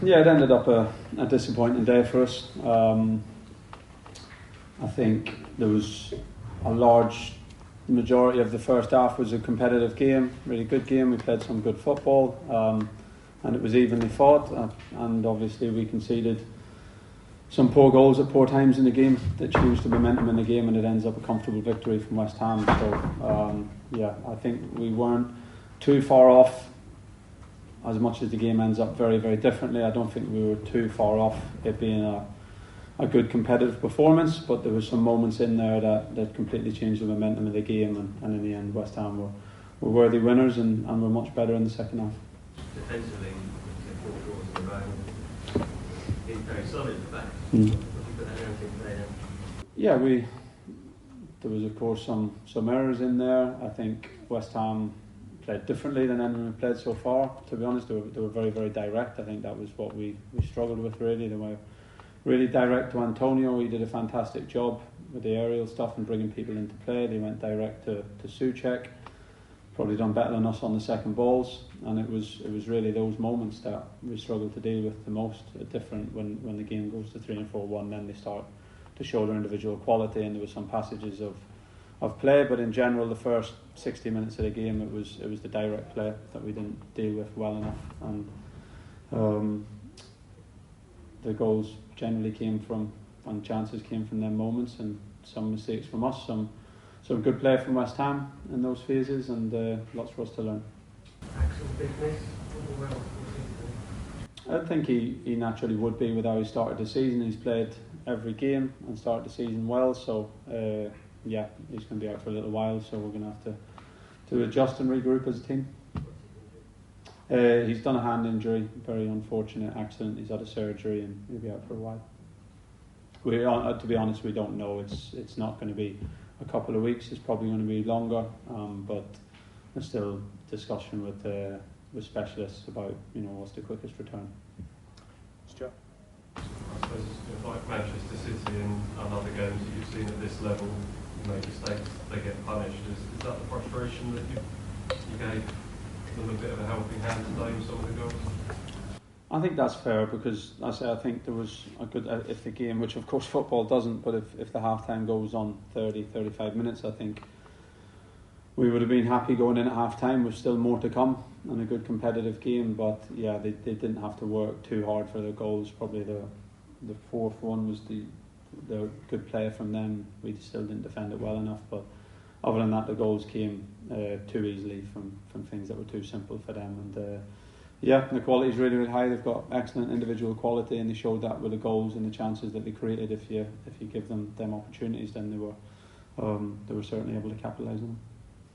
Yeah, it ended up a disappointing day for us. I think there was a large majority of the first half was a competitive game, really good game. We played some good football, and it was evenly fought. And obviously we conceded some poor goals at poor times in the game that changed the momentum in the game, and it ends up a comfortable victory from West Ham. So I think we weren't too far off. As much as the game ends up very, very differently, I don't think we were too far off it being a good competitive performance, but there were some moments in there that completely changed the momentum of the game, and in the end West Ham were worthy winners and were much better in the second half. Defensively, 4 goals in a row, being very solid at the back. Yeah, there was of course some errors in there. I think West Ham played differently than anyone we've played so far. To be honest, they were very, very direct. I think that was what we struggled with really. They were really direct to Antonio. He did a fantastic job with the aerial stuff and bringing people into play. They went direct to Souček. Probably done better than us on the second balls, and it was really those moments that we struggled to deal with the most. Different when the game goes to 3 and 4-1, then they start to show their individual quality, and there were some passages of play, but in general the first 60 minutes of the game it was the direct play that we didn't deal with well enough, and the goals generally came from, and chances came from them moments, and some mistakes from us, some good play from West Ham in those phases, and lots for us to learn. Actual bigness, I think he naturally would be with how he started the season. He's played every game and started the season well, so he's going to be out for a little while, so we're going to have to adjust and regroup as a team. He's done a hand injury, very unfortunate accident. He's had a surgery and he'll be out for a while. To be honest, we don't know. It's not going to be a couple of weeks. It's probably going to be longer, but there's still discussion with specialists about what's the quickest return. Stuart? I suppose it's like Manchester City and other games that you've seen at this level, you make mistakes, they get punished. Is that the frustration that you gave them a bit of a helping hand today with some of the goals? I think that's fair, because I think there was a good, if the game, which of course football doesn't, but if the half-time goes on 30-35 minutes, I think we would have been happy going in at half-time with still more to come and a good competitive game. But yeah, they didn't have to work too hard for their goals. Probably the fourth one was the good play from them. We still didn't defend it well enough, but other than that, the goals came too easily from things that were too simple for them. And the quality is really, really high. They've got excellent individual quality, and they showed that with the goals and the chances that they created. If you give them opportunities, then they were certainly able to capitalise on them.